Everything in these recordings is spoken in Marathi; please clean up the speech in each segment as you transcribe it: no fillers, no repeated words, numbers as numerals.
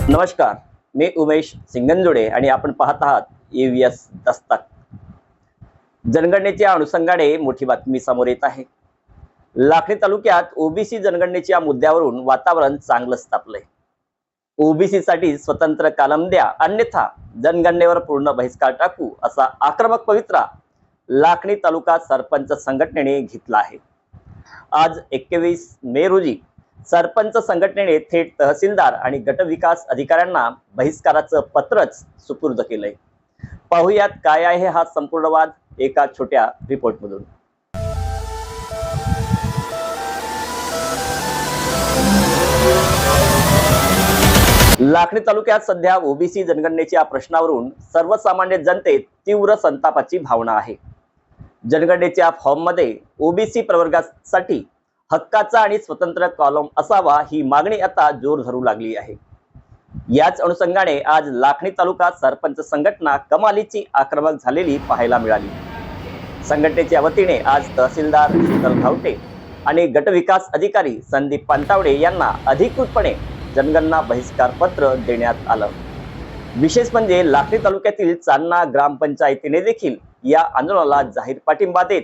नमस्कार, मी उमेश सिंगंजोडे आणि आपण पाहत आहात EVS दस्तक। जनगणनेच्या अनुषंगाने मोठी बातमी समोर येत आहे। लाखनी तालुक्यात ओबीसी जनगणनेच्या मुद्द्यावरून वातावरण चांगलंच तापलंय। ओबीसी साठी स्वतंत्र कॉलम द्या, अन्यथा जनगणनेवर पूर्ण बहिष्कार टाकू असा आक्रमक पवित्रा लाखनी तालुका सरपंच संघटनेने घेतला आहे। आज 21 मे रोजी सरपंच संघटनेने थेट तहसीलदार आणि गट विकास अधिकाऱ्यांना बहिष्काराचं पत्रच सुपूर्द केलंय। पाहुयात काय आहे हा संपूर्ण वाद एका छोट्या रिपोर्टमधून। लाखनी तालुक्यात सध्या ओबीसी जनगणनेच्या प्रश्नावरून सर्वसामान्य जनतेत तीव्र संतापाची भावना आहे। जनगणनेच्या फॉर्ममध्ये ओबीसी प्रवर्गासाठी हक्काचा आणि स्वतंत्र कॉलम असावा ही मागणी आता जोर धरू लागली आहे। याच अनुषंगाने आज लाखनी तालुका सरपंच संघटना कमालीची आक्रमक झालेली पाहायला मिळाली। संघटनेच्या वतीने आज तहसीलदार शीतल घावटे आणि गट विकास अधिकारी संदीप पांतावडे यांना अधिकृतपणे जनगणना बहिष्कार पत्र देण्यात आलं। विशेष म्हणजे लाखनी तालुक्यातील चांदणा ग्रामपंचायतीने देखील या आंदोलनाला जाहीर पाठिंबा देत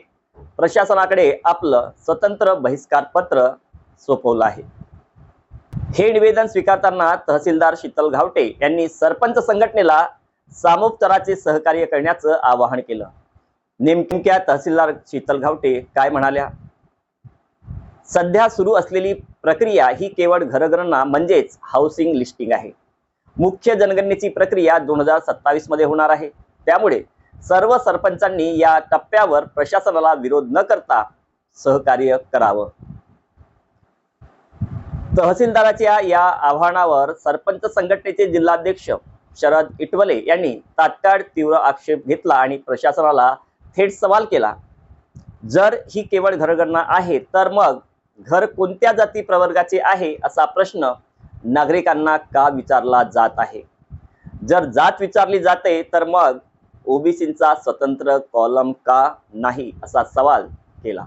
प्रशासनाकडे आपलं स्वतंत्र बहिष्कार पत्र सोपवलं आहे। हे निवेदन स्वीकारताना तहसीलदार शीतल घावटे यांनी सरपंच संघटनेला सामोपचाराचे सहकार्य करण्याचं आवाहन केलं। नेमक्या तहसीलदार शीतल घावटे काय म्हणाल्या? सध्या सुरू असलेली प्रक्रिया ही केवळ घरगणना म्हणजेच हाऊसिंग लिस्टिंग आहे। मुख्य जनगणनेची प्रक्रिया 2027 मध्ये होणार आहे। त्यामुळे सर्व सरपंचांनी या टप्प्यावर प्रशासनाला विरोध न करता सहकार्य करावं। तहसीलदाराच्या या आवाहनावर सरपंच संघटनेचे जिल्हाध्यक्ष शरद इटवले यांनी तात्काळ तीव्र आक्षेप घेतला आणि प्रशासनाला थेट सवाल केला। जर ही केवळ घरगणना आहे तर मग घर कोणत्या जाती प्रवर्गाचे आहे असा प्रश्न नागरिकांना का विचारला जात आहे? जर जात विचारली जाते तर मग ओबीसींचा स्वतंत्र कॉलम का नाही असा सवाल केला।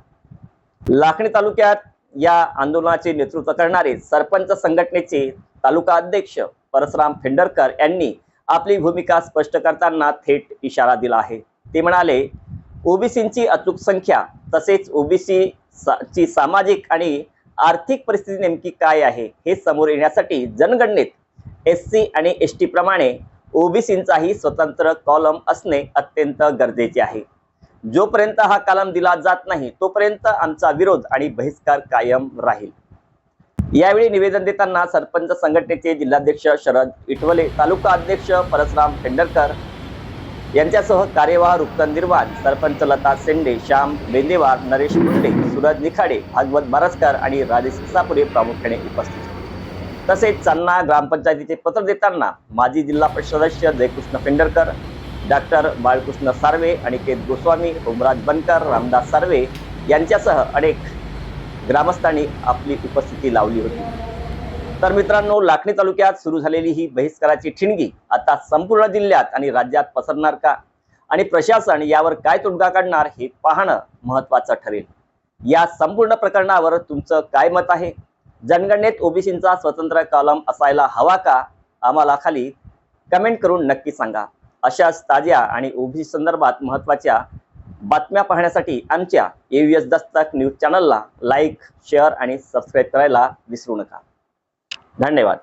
लाखनी तालुक्यात या आंदोलनाचे नेतृत्व करणारे सरपंच संघटनेचे तालुका अध्यक्ष परशुराम फेंडरकर यांनी आपली भूमिका स्पष्ट करताना थेट इशारा दिला आहे। ते म्हणाले, ओबीसींची अचूक संख्या तसेच ओबीसी ची सामाजिक आणि आर्थिक परिस्थिती नेमकी काय आहे हे समोर येण्यासाठी जनगणनेत SC आणि ST प्रमाणे ओबीसींचाही स्वतंत्र कॉलम असणे अत्यंत गरजेचे आहे। जोपर्यंत हा कॉलम दिला जात नाही तोपर्यंत आमचा विरोध आणि बहिष्कार कायम राहील। यावेळी निवेदन देताना सरपंच संघटनेचे जिल्हाध्यक्ष शरद इटवले, तालुका अध्यक्ष परशुराम फेंडरकर यांच्यासह कार्यवाह रुक्तन निर्वाण, सरपंच लता सेंडे, श्याम बेंदेवार, नरेश मुंडे, सूरज निखाडे, भागवत बारसकर आणि राजेश इसापुरे प्रामुख्याने उपस्थित होते। तसेच चांदणा ग्रामपंचायतीचे पत्र देताना माजी जिल्हा परिषद सदस्य जयकृष्ण फेंडरकर, डॉक्टर बाळकृष्ण सार्वे, अनिकेत गोस्वामी, होमराज बनकर, रामदास सार्वे यांच्यासह अनेक ग्रामस्थांनी आपली उपस्थिती लावली होती। तर मित्रांनो, लाखनी तालुक्यात सुरू झालेली ही बहिष्काराची ठिणगी आता संपूर्ण जिल्ह्यात आणि राज्यात पसरणार का आणि प्रशासन यावर काय तोडगा काढणार हे पाहणं महत्त्वाचं ठरेल। या संपूर्ण प्रकरणावर तुमचं काय मत आहे? जनगणनेत ओबीसींचा स्वतंत्र कॉलम असायला हवा का? आम्हाला खाली कमेंट करून नक्की सांगा। अशाच ताज्या आणि ओबीसी संदर्भात महत्त्वाच्या बातम्या पाहण्यासाठी आमच्या EVS दस्तक न्यूज चॅनलला लाईक, शेअर आणि सबस्क्राईब करायला विसरू नका। धन्यवाद।